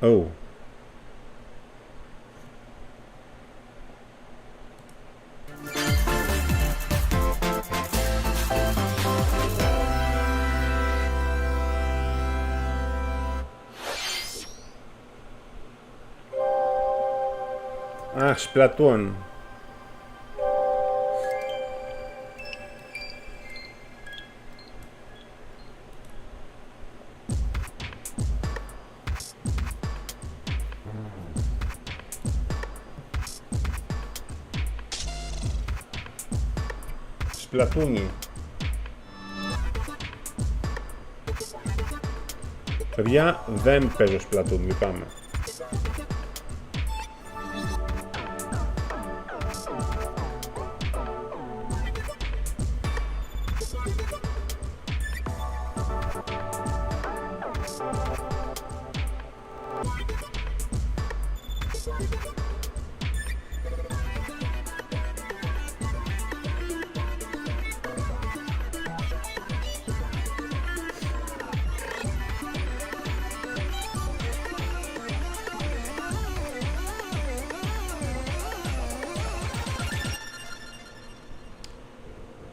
Oh. Αχ, Splatoon. Σπλατούνι. Παιδιά, δεν παίζω Splatoon, λυπάμαι.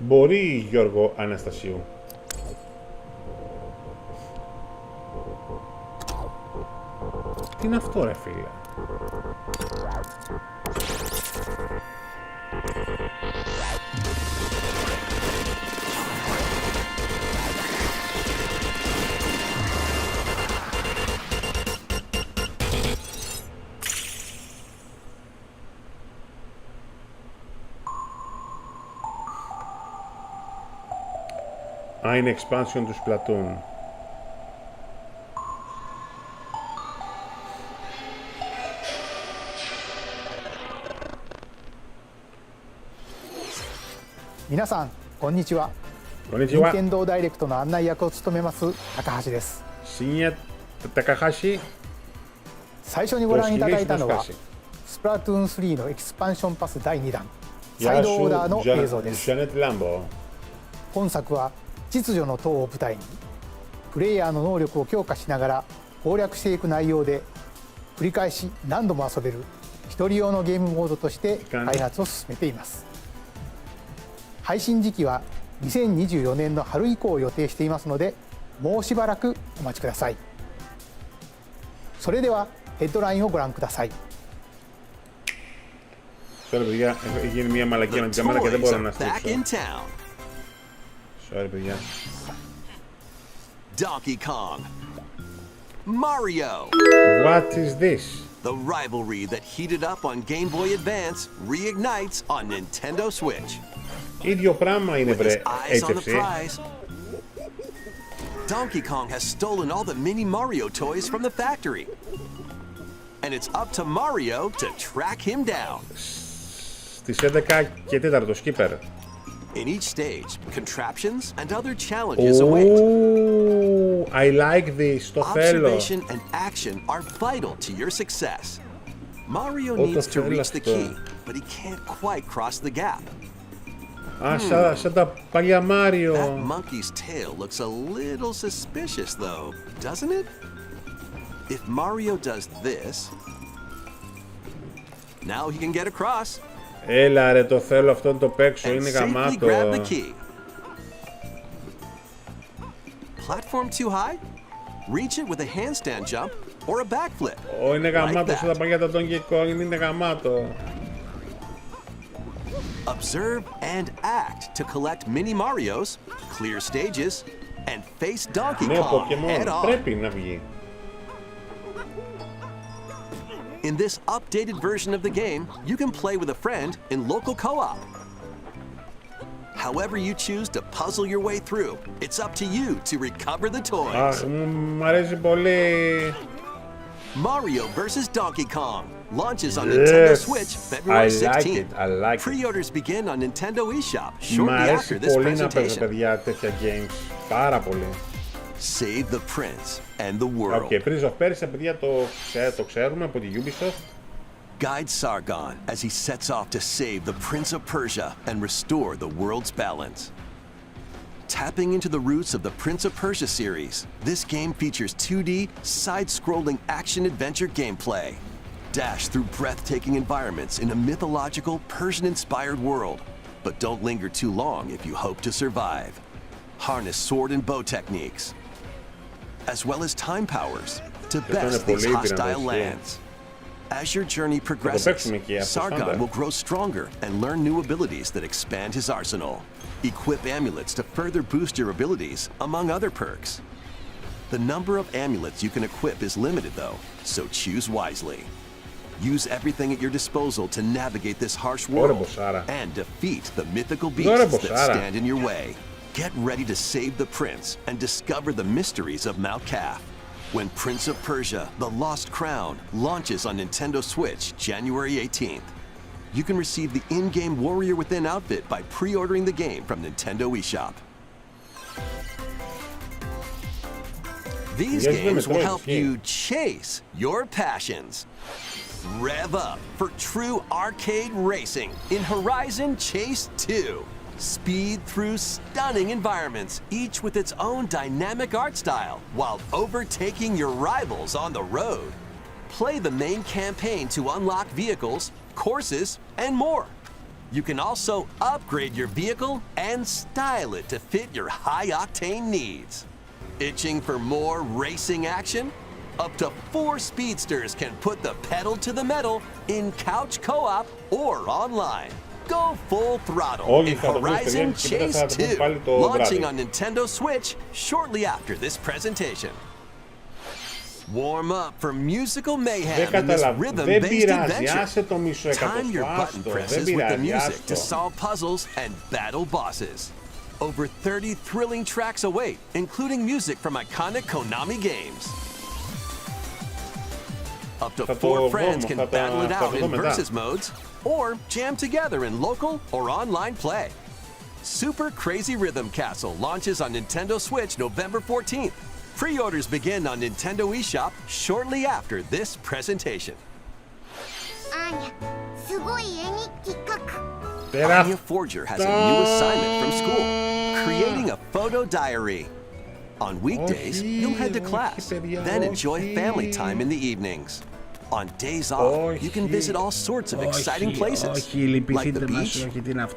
Μπορεί, Γιώργο Αναστασίου. Τι είναι αυτό, ρε φίλε? Α, είναι expansion του Splatoon. Minasan, konnichiwa. Konnichiwa. Nintendo Direct の案内役を務めます高橋です。Shinya Takahashi. 最初にご覧いただいたのはスプラトゥーン3のエキスパンションパス第2弾サイドオーダーの映像です。本作は秩序の塔を舞台にプレイヤーの能力を強化しながら攻略していく内容で繰り返し何度も遊べる一人用のゲームモードとして開発を進めています。配信時期は2024年の春以降を予定していますのでもうしばらくお待ちください。それではヘッドラインをご覧ください。Sorry, παιδιά, έχει γίνει μια μαλακία με την κάμερα και δεν μπορώ να στρίψω. Sorry, παιδιά. Donkey Kong. Mario. What is this? The rivalry that heated up on Game Boy Advance reignites on Nintendo Switch. Ίδιο πράγμα είναι, βρε, HFC. Donkey Kong has stolen all the mini Mario toys from the factory. And it's up to Mario to track him down. Στις 11 και 4 skipper. In each stage, contraptions and other challenges await. I like this, το θέλω. Observation and action are vital to your success. Mario needs to reach the key, but he can't quite cross the gap. Σαν τα παλιά Mario. That monkey's tail looks a little suspicious though, doesn't it? If Mario does this, now he can get across. Έλα ρε, το θέλω αυτό να το παίξω, είναι γαμάτο. Platform too high? Reach it with a handstand jump or a backflip. Είναι γαμάτο, σαν τα παλιά τα Donkey Kong, είναι γαμάτο. Observe and act to collect mini Marios, clear stages, and face Donkey Kong head on. Πρέπει να βγει. In this updated version of the game, you can play with a friend in local co-op. However you choose to puzzle your way through, it's up to you to recover the toys. Μ' αρέσει πολύ. Mario vs. Donkey Kong launches on Nintendo Switch February 16th. I like it. Pre-orders begin on Nintendo eShop shortly after this πολύ να παίζω, presentation. παιδιά, τέτοια games. Πάρα πολύ. Save the Prince and the world. Okay, Prince of Persia, παιδιά, το ξέρουμε από τη Ubisoft. Guide Sargon as he sets off to save the Prince of Persia and restore the world's balance. Tapping into the roots of the Prince of Persia series, this game features 2D, side-scrolling action-adventure gameplay. Dash through breathtaking environments in a mythological, Persian-inspired world. But don't linger too long if you hope to survive. Harness sword and bow techniques, as well as time powers, to best these hostile lands. As your journey progresses, Sargon will grow stronger and learn new abilities that expand his arsenal. Equip amulets to further boost your abilities, among other perks. The number of amulets you can equip is limited though, so choose wisely. Use everything at your disposal to navigate this harsh world and defeat the mythical beasts that stand in your way. Get ready to save the prince and discover the mysteries of Mount Kaf when Prince of Persia: The Lost Crown launches on Nintendo Switch January 18th. You can receive the in-game Warrior Within outfit by pre-ordering the game from Nintendo eShop. These games will help you chase your passions. Rev up for true arcade racing in Horizon Chase 2. Speed through stunning environments, each with its own dynamic art style, while overtaking your rivals on the road. Play the main campaign to unlock vehicles, courses, and more. You can also upgrade your vehicle and style it to fit your high-octane needs. Itching for more racing action? Up to 4 speedsters can put the pedal to the metal in couch co-op or online. Go full throttle in Horizon Chase 2, launching on Nintendo Switch shortly after this presentation. Warm up for musical mayhem in this rhythm-based adventure. Time your button presses with the music to solve puzzles and battle bosses. Over 30 thrilling tracks await, including music from iconic Konami games. Up to 4 friends can battle it out in versus modes, or jam together in local or online play. Super Crazy Rhythm Castle launches on Nintendo Switch November 14th. Pre-orders begin on Nintendo eShop shortly after this presentation. Anya Forger has a new assignment from school, creating a photo diary. On weekdays, you'll head to class, then enjoy family time in the evenings. On days off, you can visit all sorts of exciting places, like the beach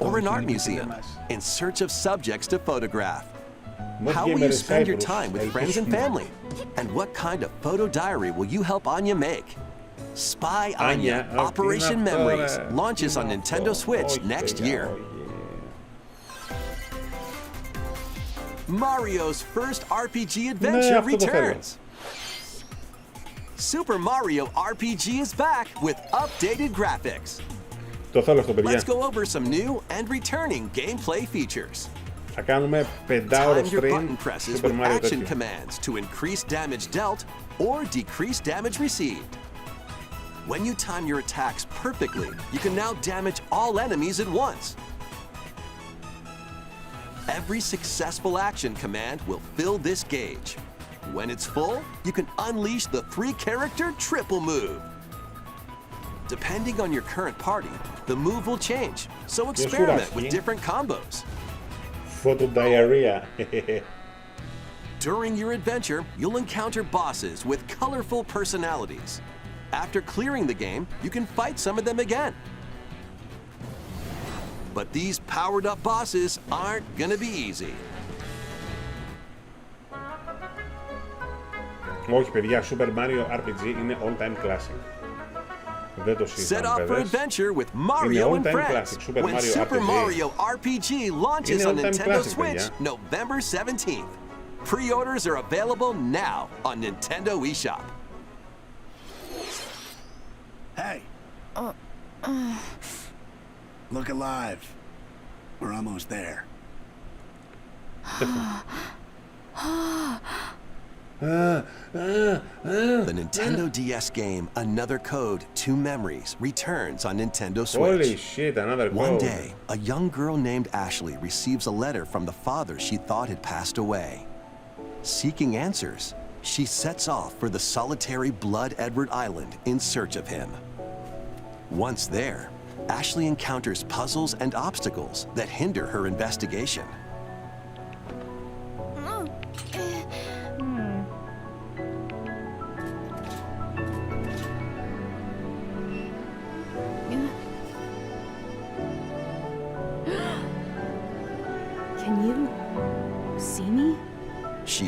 or an art museum, in search of subjects to photograph. How will you spend your time with friends and family? And what kind of photo diary will you help Anya make? Spy Anya Operation Memories launches on Nintendo Switch next year. Mario's first RPG adventure returns. Super Mario RPG is back with updated graphics. Let's go over some new and returning gameplay features. Time your button presses with action commands to increase damage dealt or decrease damage received. When you time your attacks perfectly, you can now damage all enemies at once. Every successful action command will fill this gauge. When it's full, you can unleash the 3-character triple move. Depending on your current party, the move will change, so experiment with different combos. Photo diarrhea. During your adventure, you'll encounter bosses with colorful personalities. After clearing the game, you can fight some of them again. But these powered-up bosses aren't gonna be easy. Όχι παιδιά, Super Mario RPG είναι all-time classic. Δεν το Set off for adventure with Mario and friends when Super Mario RPG launches on Nintendo Switch November 17th. Pre-orders are available now on Nintendo eShop. Hey. Look alive. We're almost there. The Nintendo DS game Another Code, Two Memories returns on Nintendo Switch. Holy shit, another code. One day, a young girl named Ashley receives a letter from the father she thought had passed away. Seeking answers, she sets off for the solitary Blood Edward Island in search of him. Once there, Ashley encounters puzzles and obstacles that hinder her investigation.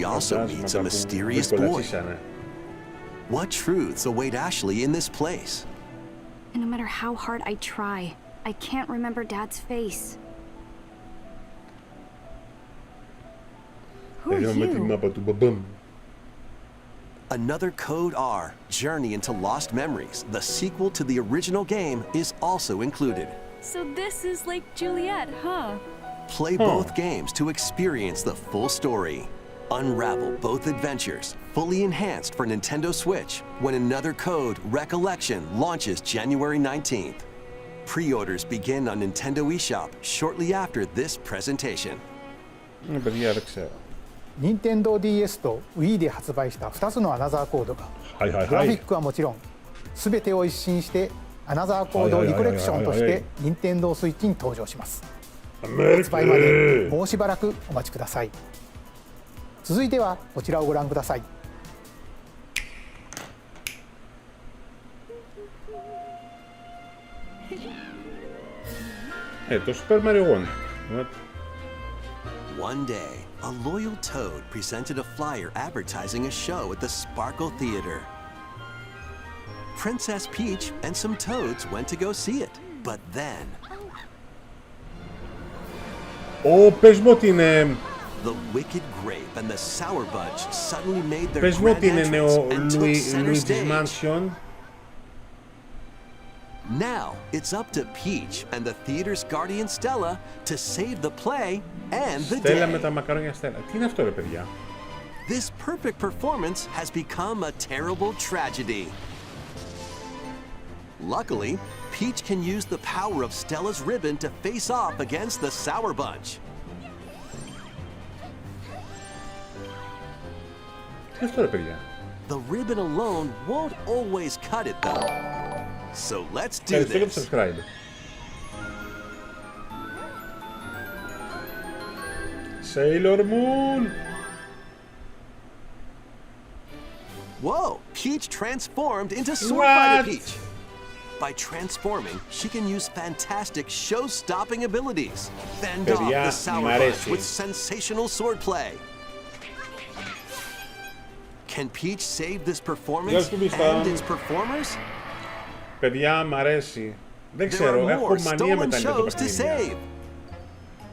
she also meets a mysterious boy. What truths await Ashley in this place? And no matter how hard I try, I can't remember Dad's face. Who are you? Another Code R, Journey into Lost Memories, the sequel to the original game, is also included. So this is like Juliet, huh? Play both games to experience the full story. Unravel both adventures, fully enhanced for Nintendo Switch, when Another Code Recollection launches January 19th. Pre-orders begin on Nintendo eShop shortly after this presentation. Nintendo DS と Wii で発売した2つのアナザーコードが、グラフィックはもちろん、すべてを一新してアナザーコードリコレクションとして Nintendo Switch に登場します。発売までもうしばらくお待ちください。続いてはこちらをご覧ください。Super Mario Wonder. What? One day, a loyal toad presented a flyer advertising a show at the Sparkle Theater. Princess Peach and some toads went to go see it, but then... πες μου ότι είναι... The Wicked Grape and the Sour Budge suddenly made their Πες μου ότι grand είναι entrance ο and took center Luigi's stage. Mansion. Now, it's up to Peach and the theater's guardian Stella to save the play and the Στέλλα με day. τα μακαρόνια Στέλλα. Τι είναι αυτό ρε παιδιά? This perfect performance has become a terrible tragedy. Luckily, Peach can use the power of Stella's ribbon to face off against the Sour Bunch. Τι είναι αυτό ρε παιδιά? The ribbon alone won't always cut it though. So let's do Ευχαριστώ για το this. subscribe. Sailor Moon! Whoa, Peach transformed into Sword What? Fighter Peach. By transforming, she can use fantastic show-stopping abilities. Fend off Παιδιά, the Sour μ' Bunch αρέσει. with sensational swordplay. Can Peach save this performance Γεια σου, Μπίστα. and its performers? Παιδιά, μ' αρέσει. Δεν There ξέρω, are έχω more μανία με stolen τα Nintendo shows to παιχνίδια. save.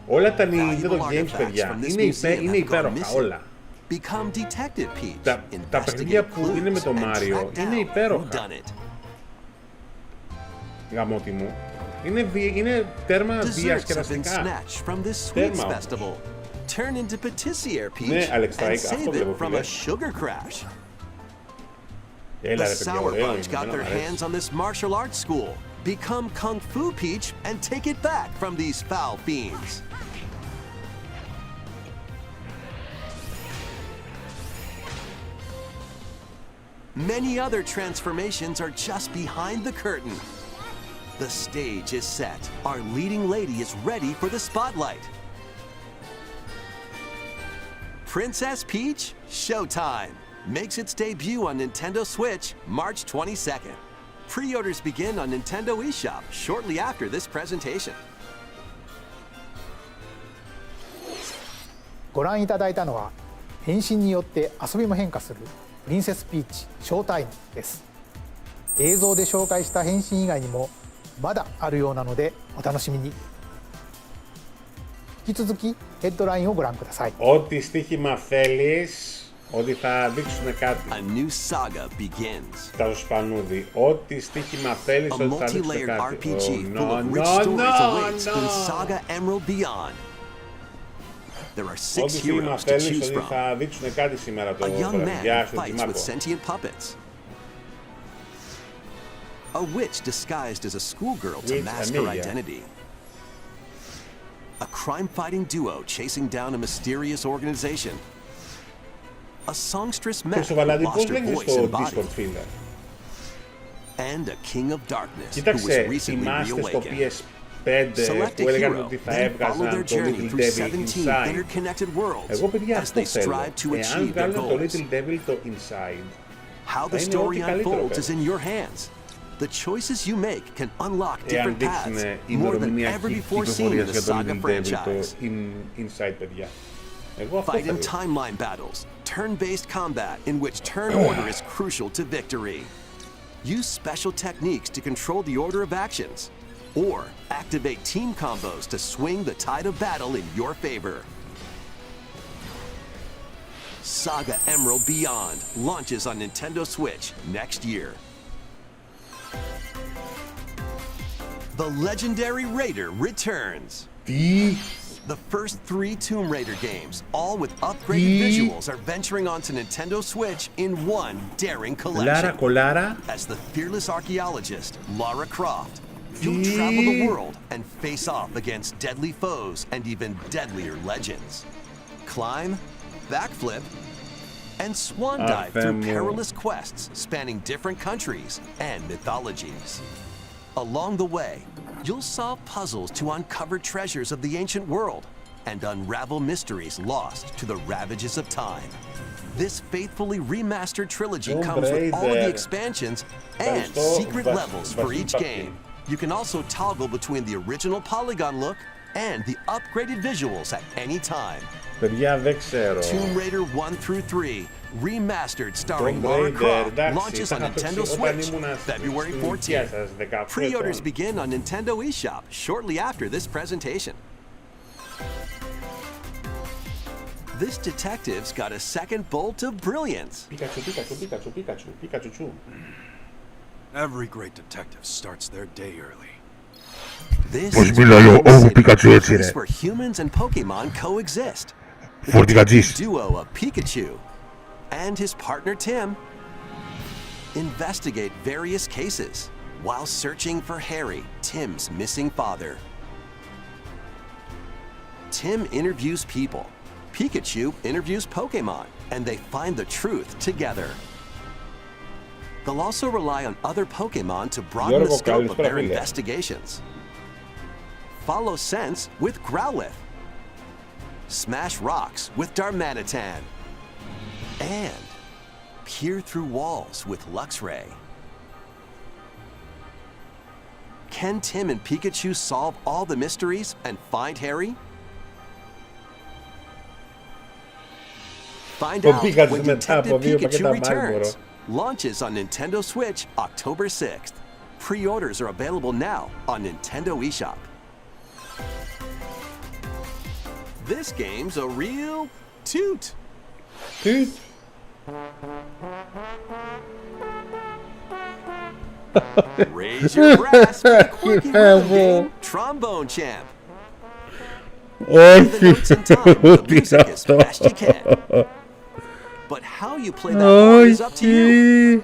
Όλα τα Nintendo Valuable Games, artifacts παιδιά, from this είναι museum have gone υπέροχα, missing. όλα. Become Detective Peach. Τα παιχνίδια Investigate που είναι με clues το and Mario track είναι down υπέροχα. who done it. Γαμώτι μου. Είναι τέρμα Desserts have been διασκεδαστικά. snatched from this sweets Τέρμα. festival. Turn into patissier Peach Ναι, Alex, and αυτό save βλέπω, it from φίλε. a sugar crash. Έλα The ρε παιδιά, Sour ωραίο Bunch είναι, got εμένα their μ' αρέσει. hands on this martial arts school. Become Kung Fu Peach and take it back from these foul fiends. Many other transformations are just behind the curtain. The stage is set. Our leading lady is ready for the spotlight. Princess Peach Showtime makes its debut on Nintendo Switch March 22nd. Pre-orders begin on Nintendo eShop shortly after this presentation. ご覧いただいたのは変身によって遊びも変化するプリンセスピーチショータイムです。映像で紹介した変身以外にもまだあるようなのでお楽しみに。引き続きヘッドラインをご覧ください。 Ό,τι στοίχημα θέλεις, ότι θα δείξουν κάτι. A new saga begins. Τα σπανούδι. Ό,τι στοίχημα θέλεις, A ότι θα δείξουν multi-layered κάτι. RPG Oh, full no, of rich no, stories no, awaits in no. Saga Emerald Beyond. There are 6 Ό,τι στοίχημα heroes to θέλεις, choose ότι from. θα δείξουν κάτι σήμερα το A young man παιδιά who στο fights with Τζιμάκο. sentient puppets. A witch disguised as a schoolgirl to Witch mask her Amelia. identity. A crime-fighting duo chasing down a mysterious organization. A songstress mech Χρυσό who Βαλάντι, lost πώς her λέγεις voice στο and body. Discord, φίλε? And a king of darkness who was Κοίταξε, recently θυμάστε στο reawakened. PS5 Select που a έλεγαν hero, ότι θα then follow έβγαζαν their το journey Little through Devil 17 Inside. interconnected worlds Εγώ παιδιά as αυτό they θέλω. strive to Εάν achieve their βγάλουν το goals. Little Devil το Inside, How the θα είναι story ό,τι καλύτερο, unfolds is βέβαια. in your hands. The choices you make can unlock Εάν different δείξουν paths, η more than ever ημερομηνιακή before seen in κυκλοφορίας the για το Saga Little Devil το franchise. Inside, παιδιά. Fight in timeline battles, turn-based combat in which turn order is crucial to victory. Use special techniques to control the order of actions, or activate team combos to swing the tide of battle in your favor. Saga Emerald Beyond launches on Nintendo Switch next year. The legendary Raider returns. The first 3 Tomb Raider games, all with upgraded visuals, are venturing onto Nintendo Switch in one daring collection. As the fearless archaeologist, Lara Croft, you'll travel the world and face off against deadly foes and even deadlier legends. Climb, backflip, and swan dive through perilous quests spanning different countries and mythologies. Along the way, you'll solve puzzles to uncover treasures of the ancient world and unravel mysteries lost to the ravages of time. This faithfully remastered trilogy comes with all of the expansions and secret levels for each game. You can also toggle between the original polygon look and the upgraded visuals at any time. Tomb Raider 1 through 3, Remastered starring Lara Croft, launches on Nintendo Switch February 14th. Pre-orders begin on Nintendo eShop shortly after this presentation. This detective's got a second bolt of brilliance. Pikachu. Every great detective starts their day early. This is a place where humans and Pokemon coexist. The duo of Pikachu and his partner Tim investigate various cases while searching for Harry, Tim's missing father. Tim interviews people, Pikachu interviews Pokemon, and they find the truth together. They'll also rely on other Pokemon to broaden the scope of their investigations. Follow Sense with Growlithe. Smash rocks with Darmanitan. And peer through walls with Luxray. Can Tim and Pikachu solve all the mysteries and find Harry? Find out when Detective Pikachu Returns. Launches on Nintendo Switch October 6th. Pre-orders are available now on Nintendo eShop. This game's a real toot. Raise your brass for the quirky rhythm game, Trombone Champ. Play the notes in time with the music as fast you can. But how you play that part is up to you.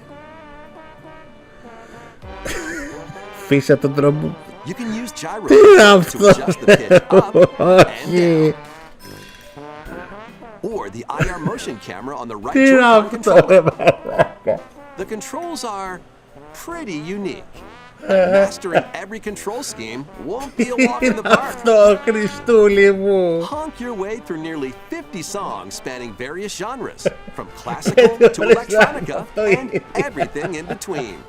Φύσα τον τρόπο. You can use gyro to adjust the pitch up and down. Or the IR motion camera on the right Joy-Con controller. The controls are pretty unique. Mastering every control scheme won't be a walk in the park. Honk your way through nearly 50 songs spanning various genres, from classical to electronica and everything in between.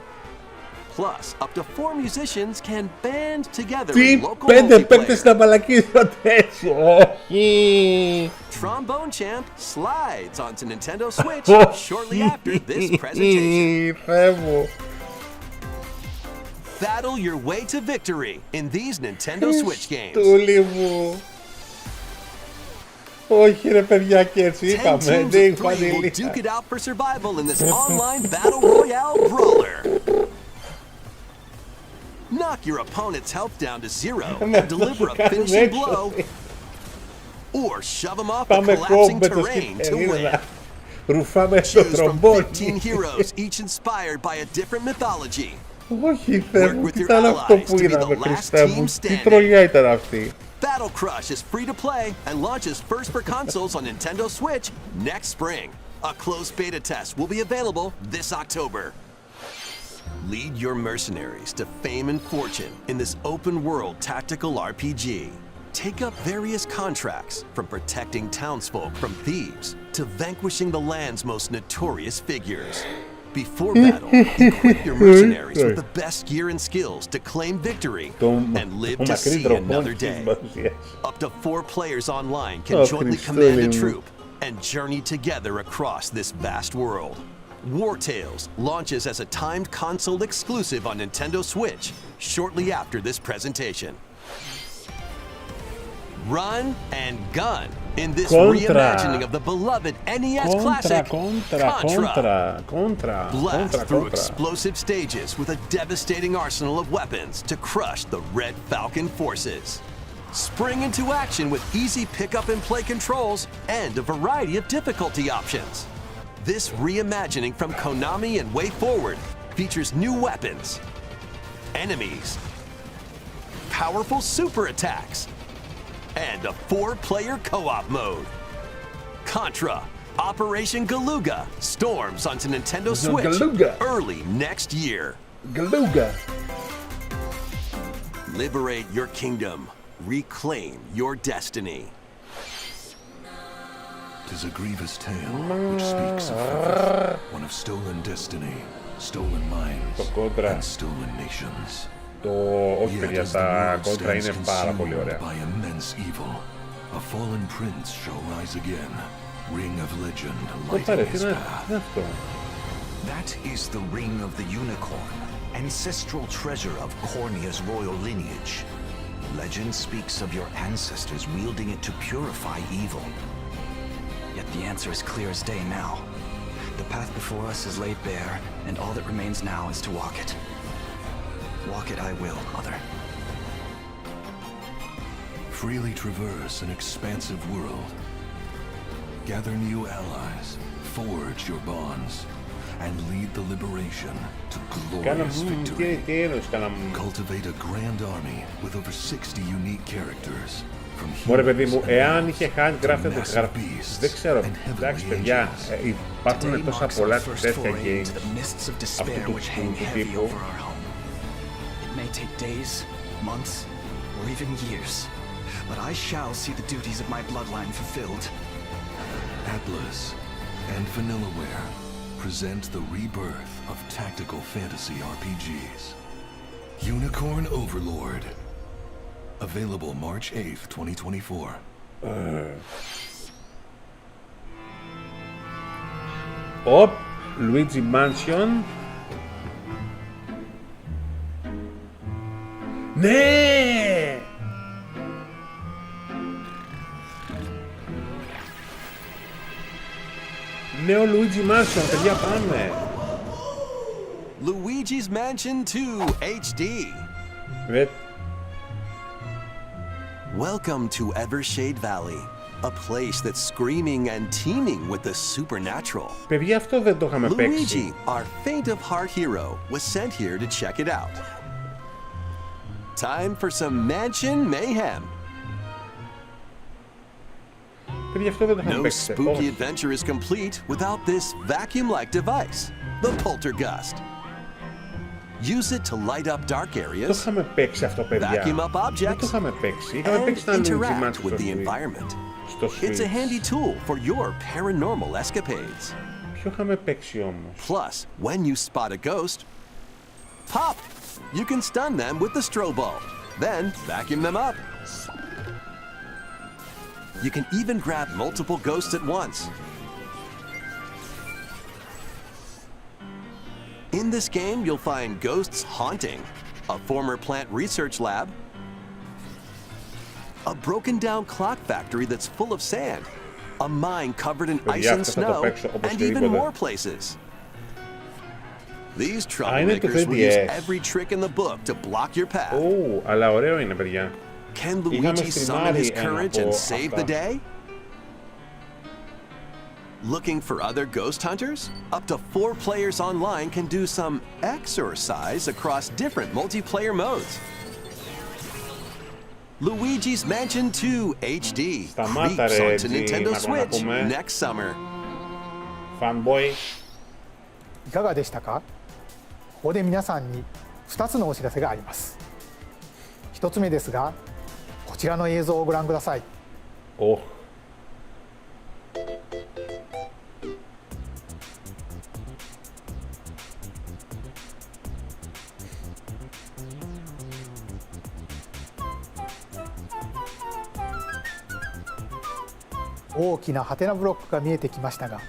Plus, up to 4 musicians can band together in local multiplayer. Trombone Champ slides onto Nintendo Switch shortly after this presentation. Battle your way to victory in these Nintendo Switch games. 10 teams of 3 will duke it out for survival in this online battle royale brawler. Knock your opponent's health down to 0 and deliver a finishing blow, or shove them off the collapsing terrain to win. Choose from 15 heroes, each inspired by a different mythology. Work with your allies to be the last team standing. Battle Crush is free to play and launches first for consoles on Nintendo Switch next spring. A closed beta test will be available this October. Lead your mercenaries to fame and fortune in this open-world tactical RPG. Take up various contracts, from protecting townsfolk from thieves to vanquishing the land's most notorious figures. Before battle, equip your mercenaries with the best gear and skills to claim victory and live to see another day. Up to 4 players online can jointly command a troop and journey together across this vast world. Wartales launches as a timed console exclusive on Nintendo Switch shortly after this presentation. Run and gun in this reimagining of the beloved NES classic Contra. Blast through explosive stages with a devastating arsenal of weapons to crush the Red Falcon forces. Spring into action with easy pick-up and play controls and a variety of difficulty options. This reimagining from Konami and Way Forward features new weapons, enemies, powerful super attacks, and a 4-player co-op mode. Contra, Operation Galuga storms onto Nintendo Switch early next year. Galuga. Liberate your kingdom. Reclaim your destiny. 'Tis a grievous tale which speaks of Fifth, one of stolen destiny, stolen minds, and stolen nations. Όχι παιδιά, τα κόντρα είναι πάρα πολύ ωραία. By immense evil, a fallen prince shall rise again. Ring of legend lighting his path. That is the ring of the unicorn, ancestral treasure of Cornea's royal lineage. Legend speaks of your ancestors wielding it to purify evil. Yet the answer is clear as day now. The path before us is laid bare, and all that remains now is to walk it. Walk it I will, Mother. Freely traverse an expansive world. Gather new allies, forge your bonds, and lead the liberation to glorious victory. Cultivate a grand army with over 60 unique characters. Μωρέ παιδί μου, εάν είχε handcrafted το γραφείο, δεν ξέρω, εντάξει παιδιά, υπάρχουν τόσα πολλά τέτοια games αυτού του τύπου. It may take days, months, or even years, but I shall see the duties of my bloodline fulfilled. Atlas and Vanillaware present the rebirth of tactical fantasy RPGs. Unicorn Overlord. Available March 8th, 2024. Luigi Mansion. Ναι! Νέο Luigi Mansion, παιδιά, πάμε! Luigi's Mansion 2 HD. Welcome to Evershade Valley, a place that's screaming and teeming with the supernatural. Παιδιά, αυτό δεν το είχαμε Luigi, παίξει. our faint of heart hero, was sent here to check it out. Time for some mansion mayhem. Παιδιά, αυτό δεν το είχαμε No παίξει. spooky adventure is complete without this vacuum-like device, the Poltergust. Use it to light up dark areas, Το είχαμε παίξει αυτό, παιδιά. vacuum up Δεν objects, το είχαμε παίξει. Είχαμε and παίξει ένα Luigi interact Mansion with the environment. στο Switch. It's a handy tool for your paranormal escapades. Ποιο είχαμε παίξει όμως? Plus, when you spot a ghost, pop! You can stun them with the strobe bulb, then vacuum them up. You can even grab multiple ghosts at once. In this game, you'll find ghosts haunting, a former plant research lab, a broken down clock factory that's full of sand, a mine covered in ice and snow, and even more places. These troublemakers will use every trick in the book to block your path. Αλλά ωραίο είναι, παιδιά. Can Luigi summon his courage and save the day? Looking for other ghost hunters? Up to 4 players online can do some exercise across different multiplayer modes. Luigi's Mansion 2 HD creeps onto Nintendo Switch next summer. Fanboy. いかがでしたか？ここで皆さんに2つのお知らせがあります。1つ目ですが、こちらの映像をご覧ください。大きなハテナブロックが見えてきましたが、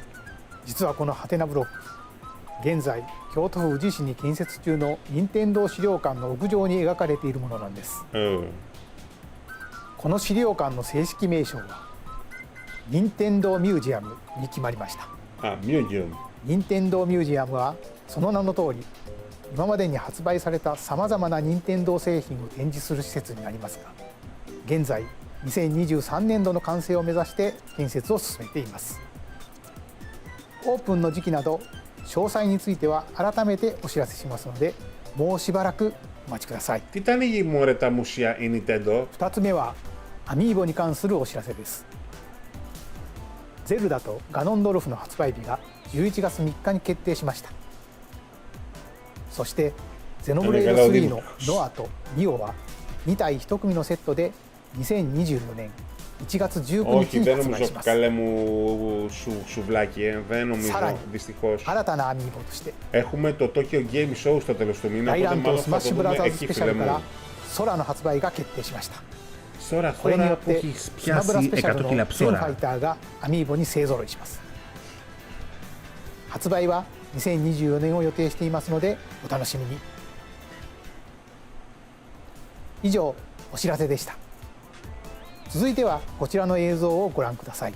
実はこのハテナブロック、現在京都府宇治市に建設中の任天堂資料館の屋上に描かれているものなんです。この資料館の正式名称は任天堂ミュージアムに決まりました。任天堂ミュージアムはその名の通り、今までに発売されたさまざまな任天堂製品を展示する施設になりますが、現在2023年度の完成を目指して建設を進めています。オープンの時期など詳細については改めてお知らせしますので、もうしばらくお待ちください。2つ目はアミーボに関するお知らせです。ゼルダとガノンドルフの発売日が11月3日に決定しました。そしてゼノブレイド3のノアとミオは2体1組のセットで2024年1月19日に発売します。さらに新たなアミーボとして大乱闘スマッシュブラザーズスペシャルから空の発売が決定しました。これによってスマブラスペシャルの全ファイターがアミーボに勢ぞろいします。発売は2024年を予定していますのでお楽しみに。以上お知らせでした。続いてはこちらの映像をご覧ください。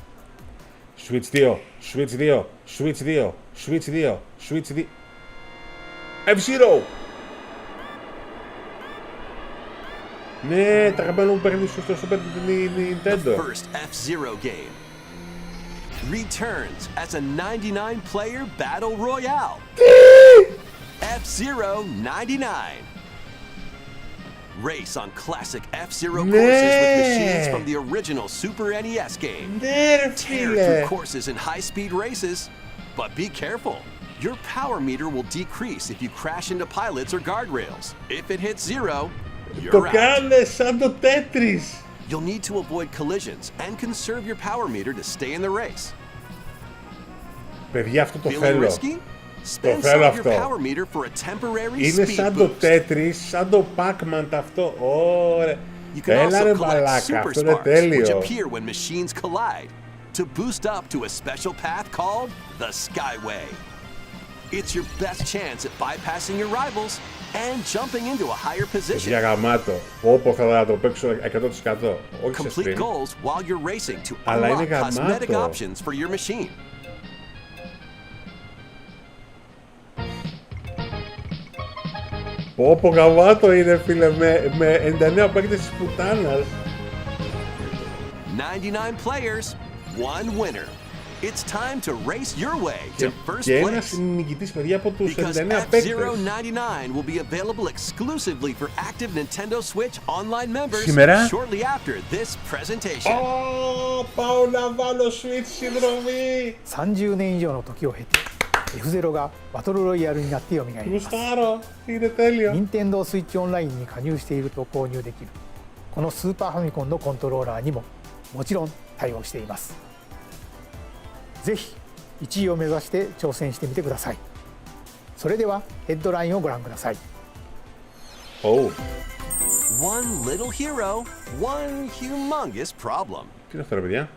F-Zero! Ναι, τα αγαπημένα μου παιχνίδια στο Super Nintendo. The first F-Zero game returns as a 99-player battle royale. F-Zero 99. Race on classic F-Zero courses with machines from the original Super NES game. Tear through courses in high-speed races, but be careful. Your power meter will decrease if you crash into pilots or guardrails. If it hits zero, you're out. Σαν το Tetris. You'll need to avoid collisions and conserve your power meter to stay in the race. Παιδιά, αυτό το Feeling θέλω. risky? Το Spend θέλω some of your αυτό. power meter for a temporary Είναι speed σαν το boost. Tetris, σαν το Pac-Man αυτό. Ωραία. You can Έλα ρε also collect μαλάκα, super αυτό είναι sparks, which τέλειο. appear when machines collide, to boost up to a special path called the Skyway. It's your best chance at bypassing your rivals and jumping into a higher position. Για γαμάτο. Όπου θα το παίξω 100%. Όχι σε Complete stream. goals while you're racing to Αλλά είναι unlock cosmetic γαμάτο. options for your machine. Πω γαμάτο είναι φίλε, με 99 παίκτες της πουτάνας. 99 players, one winner. It's time to race your way to first Και place. ένας νικητής παιδιά από τους Because 99 παίκτες. F-Zero 99 will be available exclusively for active Nintendo Switch online members Σήμερα? shortly after this presentation. Πάω να βάλω Switch συνδρομή. 30年以上の時を経て F-Zero がバトルロイヤルになって蘇ります。Γουστάρω, είναι τέλειο. Nintendo Switch Online に加入していると購入できるこのスーパーファミコンのコントローラーにももちろん対応しています。ぜひ1位を目指して挑戦してみてください。それではヘッドラインをご覧ください。 Oh, One little hero, one humongous problem. τι είναι αυτό ρε παιδιά.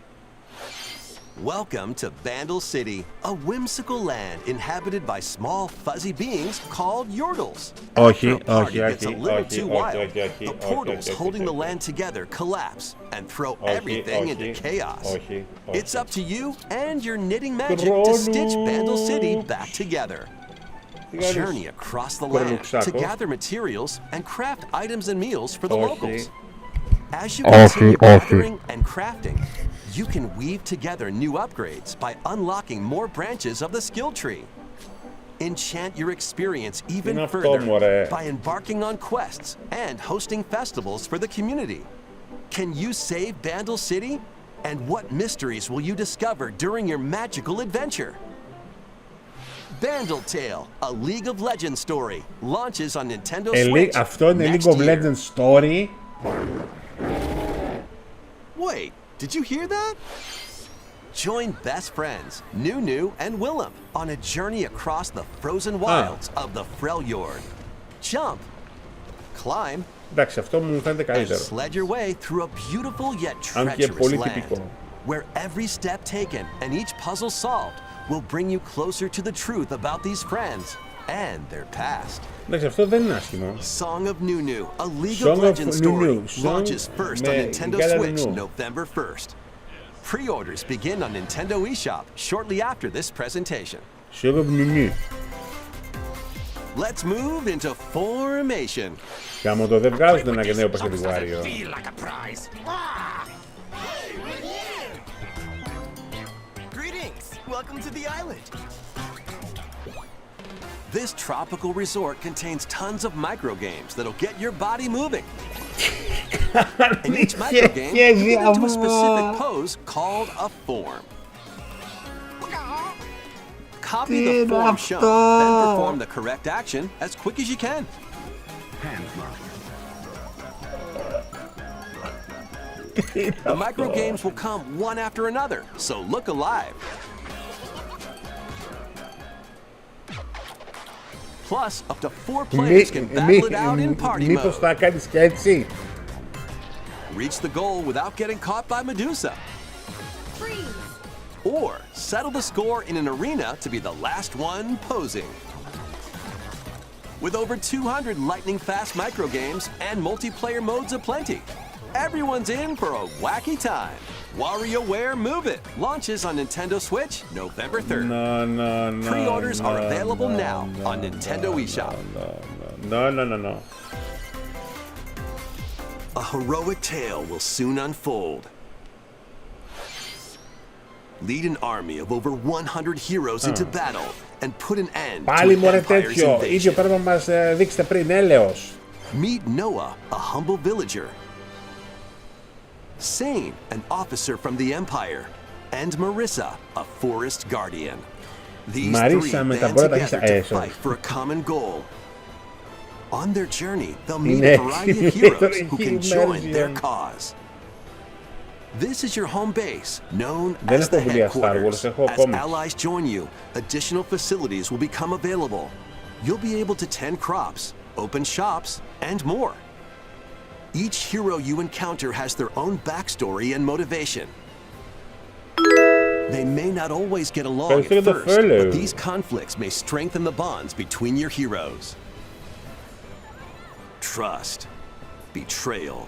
Welcome to Vandal City, a whimsical land inhabited by small fuzzy beings called Yordles. Όχι, After a party όχι, gets a όχι, little όχι, too όχι, wild, όχι, όχι, the όχι, portals όχι, holding the όχι. land together collapse and throw Όχι, everything όχι, into chaos. όχι, όχι. It's up to you and your knitting magic to stitch Vandal City back together. Journey across the land to Κορνουξάκο. gather materials and craft items and meals for the Όχι. locals. As you continue gathering and crafting, you can weave together new upgrades by unlocking more branches of the skill tree. Enchant your experience even Είναι αυτό, further μωρέ. by embarking on quests and hosting festivals for the community. Can you save Vandal City? And what mysteries will you discover during your magical adventure? Vandal Tale, a League of Legends story, launches on Nintendo Switch Αυτό είναι next League of year. Legends Story. Wait, did you hear that? Join best friends, Nunu and Willem, on a journey across the frozen wilds of the Freljord. Jump, climb, Εντάξει, αυτό μου φαίνεται and καλύτερο. sled your way through a beautiful yet Αν και treacherous πολύ land. τυπικό. where every step taken and each puzzle solved will bring you closer to the truth about these friends and their past. Εντάξει, αυτό δεν είναι άσχημο. Song of Nunu, a League Song of Legends of story, Nunu. launches first on με Nintendo Γκάλα Switch Νουνού. November 1st. Pre-orders begin on Nintendo eShop shortly after this presentation. Song of Nunu. Let's move into Formation. Κάμω το δεν βγάζουν ένα νέο παιχνίδι Wario. Greetings! Welcome to the island! This tropical resort contains tons of micro games that'll get your body moving. In each micro game, you get into a specific pose called a form. Copy the form shown, then perform the correct action as quick as you can. The micro games will come one after another, so look alive. Plus, up to 4 players can battle it out in party Μήπως θα mode. κάνεις και έτσι. Reach the goal without getting caught by Medusa. Freeze! Or settle the score in an arena to be the last one posing. With over 200 lightning-fast micro games and multiplayer modes aplenty, everyone's in for a wacky time. WarioWare Move It launches on Nintendo Switch November 3rd. No. Pre-orders are available now on Nintendo eShop. No. A heroic tale will soon unfold. Lead an army of over 100 heroes into battle and put an end to Πάλι an μωρέ empire's τέτοιο. Ίδιο invasion. πρέπει να μας δείξετε πριν. Έλεος. Meet Noah, a humble villager. Sane, an officer from the Empire. And Marissa, a forest guardian. These Marissa three με τα band πρώτα together to χέρια. fight for a common goal. On their journey, they'll meet Είναι a variety of heroes who can join their cause. This is your home base, known Δεν as έχω the δουλειά Star Wars, headquarters. έχω As comics. allies join you, additional facilities will become available. You'll be able to tend crops, open shops, and more. Each hero you encounter has their own backstory and motivation. They may not always get along Thanks at for the first, follow. but these conflicts may strengthen the bonds between your heroes. Trust, betrayal,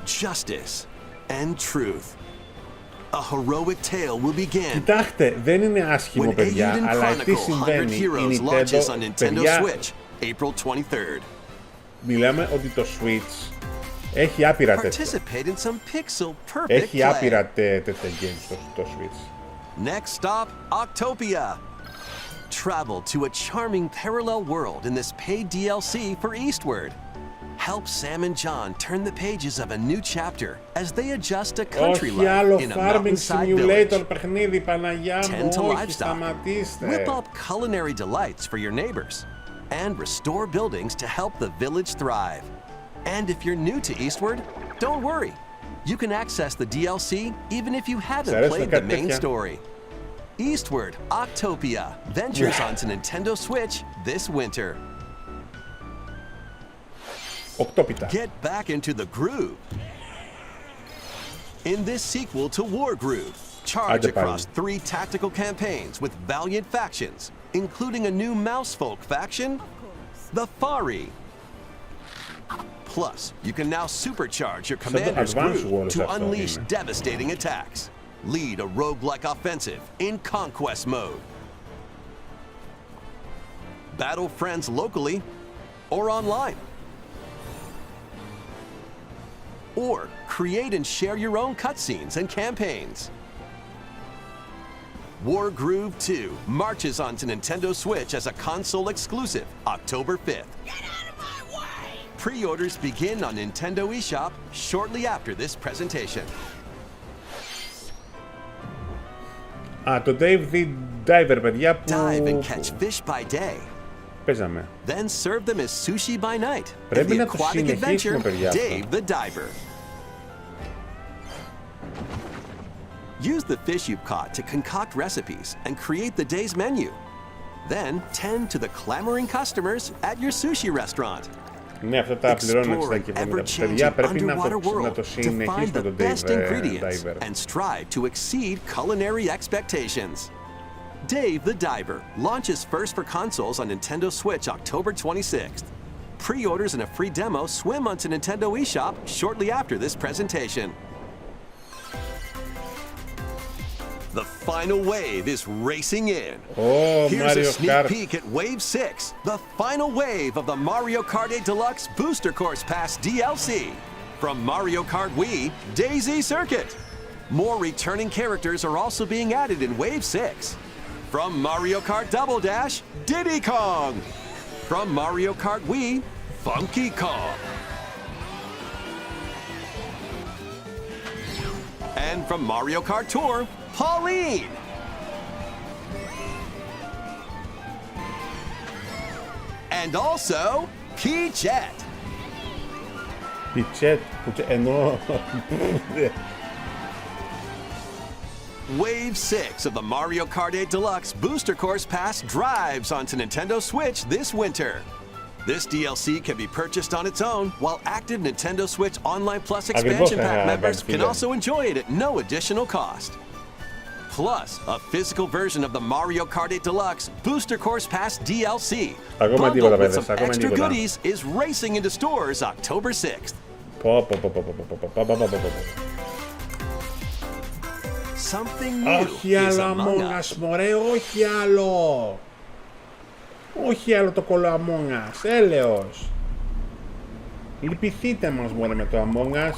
justice, and truth. A heroic tale will begin. Κοιτάξτε, δεν είναι άσχημο When παιδιά, Eiyuden αλλά τι Chronicle 100 συμβαίνει. Η Heroes launches on Nintendo, Nintendo παιδιά, Switch, April 23rd. μιλάμε ότι το Switch έχει άπειρα τέτοια. Participate in some pixel perfect Έχει play. άπειρα τέτοια games το Switch. Next stop, Octopia. Travel to a charming parallel world in this paid DLC for Eastward. Help Sam and John turn the pages of a new chapter as they adjust to country Όχι άλλο life in a Farming mountainside Simulator village. παιχνίδι, Παναγιά Tend μου, to όχι, livestock. σταματήστε. Whip up culinary delights for your neighbors. And restore buildings to help the village thrive. And if you're new to Eastward, don't worry. You can access the DLC even if you haven't αρέσουν played the κάτι main τέτοια. story. Eastward, Octopia ventures onto Nintendo Switch this winter. Οκτώπιτα. Get back into the groove. In this sequel to WarGroove, charge Άντε πάλι. across 3 tactical campaigns with valiant factions, including a new mousefolk faction, the Fari. Plus, you can now supercharge your commander's Advance groove Wars to αυτό unleash είναι. devastating attacks. Lead a roguelike offensive in conquest mode. Battle friends locally or online. Or create and share your own cutscenes and campaigns. WarGroove 2 marches onto Nintendo Switch as a console exclusive October 5th. Pre-orders begin on Nintendo eShop shortly after this presentation. Α, το Dave the Diver, παιδιά, που Dive and catch fish by day, παίζαμε. then serve them as sushi by night. In Πρέπει the να το aquatic συνεχίσουμε, adventure, παιδιά, αυτό. Dave the Diver. Use the fish you've caught to concoct recipes and create the day's menu. Then tend to the clamoring customers at your sushi restaurant. Ναι, αυτά τα πληρώνω 60 και 70. Παιδιά, πρέπει να το συνεχίσουμε το Diver. And strive to exceed culinary expectations. Dave the Diver launches first for consoles on Nintendo Switch October 26th. Pre-orders and a free demo swim onto Nintendo eShop shortly after this presentation. The final wave is racing in. Oh, here's Mario a sneak Kart. peek at Wave 6, the final wave of the Mario Kart 8 Deluxe Booster Course Pass DLC. From Mario Kart Wii, Daisy Circuit. More returning characters are also being added in Wave 6. From Mario Kart Double Dash, Diddy Kong. From Mario Kart Wii, Funky Kong. And from Mario Kart Tour, Pauline. And also, Peachette. Peachette, εννοώ. Wave 6 of the Mario Kart 8 Deluxe Booster Course Pass drives onto Nintendo Switch this winter. This DLC can be purchased on its own, while active Nintendo Switch Online Plus expansion pack members can also enjoy it at no additional cost. Plus, a physical version of the Mario Kart 8 Deluxe Booster Course Pass DLC, bundled with some extra goodies, is racing into stores October 6th. Something new όχι is άλλο among Among us. Us, μωρέ, όχι άλλο. Όχι άλλο το κόλλο Among Us, έλεος. Λυπηθείτε μας, μωρέ, με το Among Us.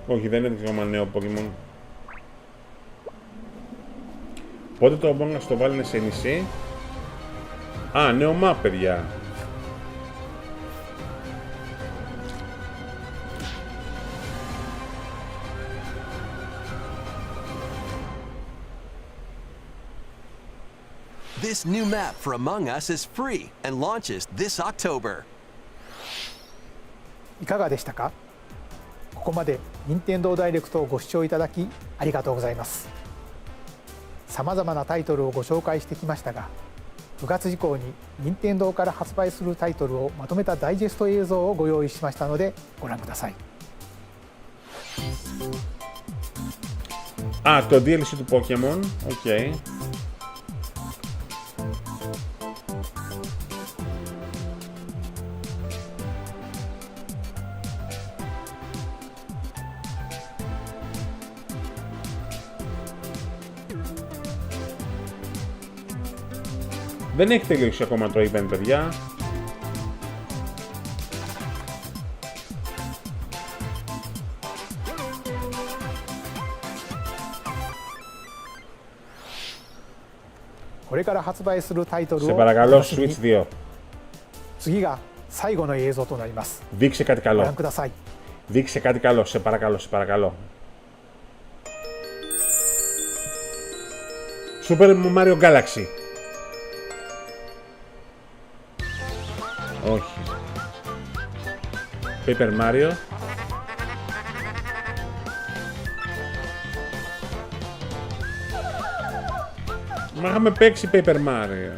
Όχι, δεν είναι ακόμα νέο Pokemon. Πότε το Among Us το βάλουνε σε νησί? Α, νέο map, παιδιά. This new map for Among Us is free and launches this October. いかがでしたか？ここまで任天堂ダイレクトをご視聴いただきありがとうございます。さまざまなタイトルをご紹介してきましたが、9月以降に任天堂から発売するタイトルをまとめたダイジェスト映像をご用意しましたのでご覧ください。Α, το DLC του Pokemon, ok. Δεν έχει τελειώσει ακόμα το event, παιδιά. Σε παρακαλώ, Switch 2. 次が最後の映像となります。 Δείξε κάτι ご覧 καλό. ください。 Δείξε κάτι καλό, σε παρακαλώ, σε παρακαλώ. Super Mario Galaxy. Όχι. Paper Mario. Μα είχαμε παίξει Paper Mario.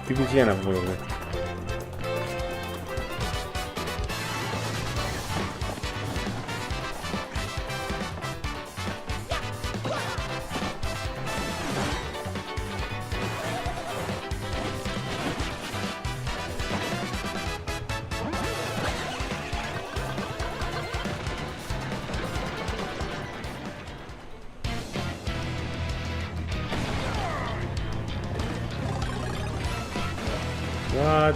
Τι βυζιά να πούμε εδώ. What?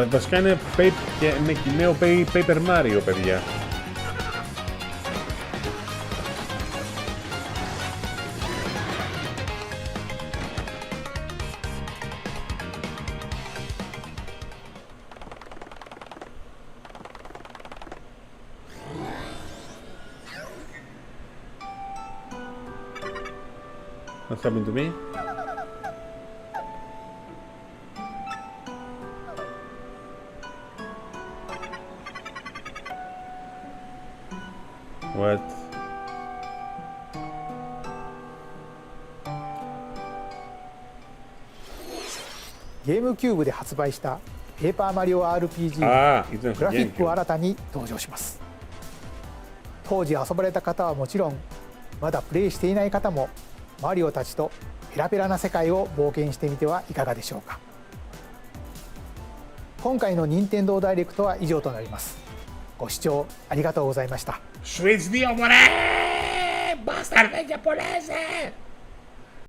Βασικά είναι νέο Paper Mario, παιδιά. What's happened to me? What? ゲームキューブで発売したペーパーマリオ RPG のグラフィックを新たに登場します。当時遊ばれた方はもちろん、まだプレイしていない方もマリオたちとペラペラな世界を冒険してみてはいかがでしょうか。今回の任天堂ダイレクトは以上となります。ご視聴ありがとうございました。Switch 2, μωρέ! Μπασταρδάκια πολλές,